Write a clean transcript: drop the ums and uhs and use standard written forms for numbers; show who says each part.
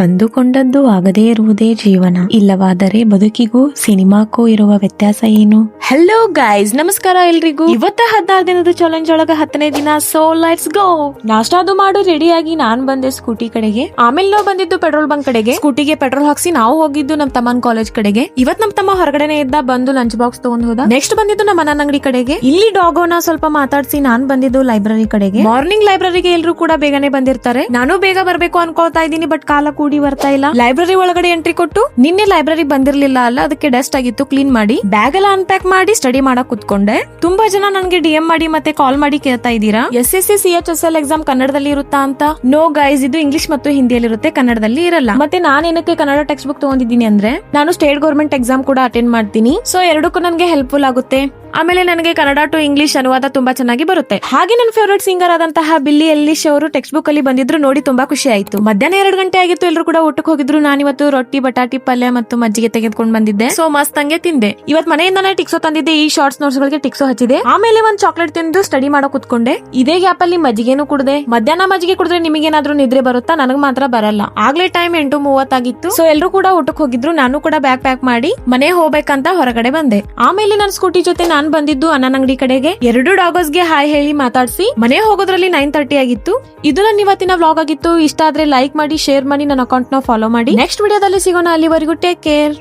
Speaker 1: ಅಂದುಕೊಂಡದ್ದು ಆಗದೇ ಇರುವುದೇ ಜೀವನ, ಇಲ್ಲವಾದರೆ ಬದುಕಿಗೂ ಸಿನಿಮಾಕ್ಕೂ ಇರುವ ವ್ಯತ್ಯಾಸ ಏನು?
Speaker 2: ಹಲೋ ಗೈಸ್, ನಮಸ್ಕಾರ ಎಲ್ರಿಗೂ. ಇವತ್ತ 16 ದಿನದ ಚಾಲೆಂಜ್ ಒಳಗ 10ನೇ ದಿನ. So let's go. ನಾಷ್ಟಾದು ಮಾಡು ರೆಡಿ ಆಗಿ ನಾನ್ ಬಂದೆ ಸ್ಕೂಟಿ ಕಡೆಗೆ. ಆಮೇಲೆ ನಾವು ಬಂದಿದ್ದು ಪೆಟ್ರೋಲ್ ಬಂಕ್ ಕಡೆಗೆ. ಸ್ಕೂಟಿಗೆ ಪೆಟ್ರೋಲ್ ಹಾಕ್ಸಿ ನಾವು ಹೋಗಿದ್ದು ನಮ್ ತಮ್ಮನ್ ಕಾಲೇಜ್ ಕಡೆಗೆ. ಇವತ್ ನಮ್ ತಮ್ಮ ಹೊರಗಡೆನೆ ಇದ್ದ, ಬಂದು ಲಂಚ್ ಬಾಕ್ಸ್ ತಗೊಂಡ್ ಹೋದ. ನೆಕ್ಸ್ಟ್ ಬಂದಿದ್ದು ನಮ್ಮ ಅಣ್ಣನ ಅಂಗಡಿ ಕಡೆಗೆ. ಇಲ್ಲಿ ಡಾಗೋನ ಸ್ವಲ್ಪ ಮಾತಾಡ್ಸಿ ನಾನ್ ಬಂದಿದ್ದು ಲೈಬ್ರರಿ ಕಡೆಗೆ. ಮಾರ್ನಿಂಗ್ ಲೈಬ್ರರಿಗೆ ಎಲ್ರು ಕೂಡ ಬೇಗನೆ ಬಂದಿರ್ತಾರೆ. ನಾನು ಬೇಗ ಬರ್ಬೇಕು ಅನ್ಕೊಳ್ತಾ ಇದ್ದೀನಿ, ಬಟ್ ಕಾಲ ಕೂಡಿ ಬರ್ತಾ ಇಲ್ಲ. ಲೈಬ್ರರಿ ಒಳಗಡೆ ಎಂಟ್ರಿ ಕೊಟ್ಟು ನಿನ್ನೆ ಲೈಬ್ರರಿ ಬಂದಿರ್ಲಿಲ್ಲ ಅಲ್ಲ, ಅದಕ್ಕೆ ಡಸ್ಟ್ ಆಗಿತ್ತು, ಕ್ಲೀನ್ ಮಾಡಿ ಬ್ಯಾಗ್ ಎಲ್ಲ ಅನ್ಪ್ಯಾಕ್ ಮಾಡಿ ಸ್ಟಡಿ ಮಾಡಕ್ ಕುತ್ಕೊಂಡೆ. ತುಂಬಾ ಜನ ನನ್ಗೆ DM ಮಾಡಿ ಮತ್ತೆ ಕಾಲ್ ಮಾಡಿ ಕೇಳ್ತಾ ಇದ್ದೀರಾ SSC CHSL ಎಕ್ಸಾಮ್ ಕನ್ನಡದಲ್ಲಿ ಇರುತ್ತಾ ಅಂತ. ನೋ ಗೈಸ್, ಇದು ಇಂಗ್ಲಿಷ್ ಮತ್ತು ಹಿಂದಿಯಲ್ಲಿ ಇರುತ್ತೆ, ಕನ್ನಡದಲ್ಲಿ ಇರಲ್ಲ. ಮತ್ತೆ ನಾನು ಏನಕ್ಕೆ ಕನ್ನಡ ಟೆಕ್ಸ್ಟ್ ಬುಕ್ ತಗೊಂಡಿದ್ದೀನಿ ಅಂದ್ರೆ, ನಾನು ಸ್ಟೇಟ್ ಗೌರ್ಮೆಂಟ್ ಎಕ್ಸಾಮ್ ಕೂಡ ಅಟೆಂಡ್ ಮಾಡ್ತೀನಿ. ಸೊ ಎರಡಕ್ಕೂ ನನ್ಗೆ ಹೆಲ್ಪ್ಫುಲ್ ಆಗುತ್ತೆ. ಆಮೇಲೆ ನನಗೆ ಕನ್ನಡ ಟು ಇಂಗ್ಲಿಷ್ ಅನುವಾದ ತುಂಬಾ ಚೆನ್ನಾಗಿ ಬರುತ್ತೆ. ಹಾಗೆ ನನ್ನ ಫೇವರೇಟ್ ಸಿಂಗರ್ ಆದಂತಹ ಬಿಲ್ಲಿ ಎಲ್ಲಿಶ್ ಅವರು ಟೆಕ್ಸ್ಟ್ ಬುಕ್ ಅಲ್ಲಿ ಬಂದಿದ್ರು, ನೋಡಿ ತುಂಬಾ ಖುಷಿ ಆಯ್ತು. ಮಧ್ಯಾಹ್ನ 2 ಗಂಟೆ ಆಗಿತ್ತು, ಎಲ್ಲರೂ ಕೂಡ ಊಟಕ್ಕೆ ಹೋಗಿದ್ರು. ನಾನಿವತ್ತು ರೊಟ್ಟಿ, ಬಟಾಟಿ ಪಲ್ಯ ಮತ್ತು ಮಜ್ಜಿಗೆ ತೆಗೆದುಕೊಂಡು ಬಂದಿದ್ದೆ. ಸೊ ಮಸ್ತ್ ಹಂಗೆ ತಿಂದೆ. ಇವತ್ ಮನೆಯಿಂದಾನೇ ಟಿಕ್ಸೋ ತಂದಿದ್ದೆ, ಈ ಶಾರ್ಟ್ಸ್ ನೋಟ್ಸ್ ಗಳಿಗೆ ಟಿಕ್ಸೋ ಹಚ್ಚಿದೆ. ಆಮೇಲೆ ಒಂದ್ ಚಾಕ್ಲೇಟ್ ತಿಂದು ಸ್ಟಡಿ ಮಾಡೋ ಕುತ್ಕೊಂಡೆ. ಇದೇ ಗ್ಯಾಪ್ ಅಲ್ಲಿ ಮಜ್ಜಿಗೆನೂ ಕುಡ್ದೆ. ಮಧ್ಯಾಹ್ನ ಮಜ್ಜಿಗೆ ಕುಡಿದ್ರೆ ನಿಮಗೇನಾದ್ರೂ ನಿದ್ರೆ ಬರುತ್ತಾ? ನನಗ್ ಮಾತ್ರ ಬರಲ್ಲ. ಆಗ್ಲೇ ಟೈಮ್ 8:30 ಆಗಿತ್ತು. ಸೊ ಎಲ್ಲರೂ ಕೂಡ ಊಟಕ್ಕೆ ಹೋಗಿದ್ರು. ನಾನು ಕೂಡ ಬ್ಯಾಗ್ ಪ್ಯಾಕ್ ಮಾಡಿ ಮನೆ ಹೋಗ್ಬೇಕಂತ ಹೊರಗಡೆ ಬಂದೆ. ಆಮೇಲೆ ನನ್ನ ಸ್ಕೂಟಿ ಜೊತೆ ನಾನ್ ಬಂದಿದ್ದು ಅಣ್ಣನ ಅಂಗಡಿ ಕಡೆಗೆ. 2 ಡಾಗೋಸ್ಗೆ ಹಾಯ್ ಹೇಳಿ ಮಾತಾಡ್ಸಿ ಮನೆ ಹೋಗೋದ್ರಲ್ಲಿ 9:30 ಆಗಿತ್ತು. ಇದು ನನ್ನ ಇವತ್ತಿನ ವ್ಲಾಗ್ ಆಗಿತ್ತು. ಇಷ್ಟ ಆದ್ರೆ ಲೈಕ್ ಮಾಡಿ, ಶೇರ್ ಮಾಡಿ, ನನ್ನ ಅಕೌಂಟ್ ನ ಫಾಲೋ ಮಾಡಿ. ನೆಕ್ಸ್ಟ್ ವಿಡಿಯೋದಲ್ಲಿ ಸಿಗೋಣ. ಅಲ್ಲಿವರೆಗೂ ಟೇಕ್ ಕೇರ್.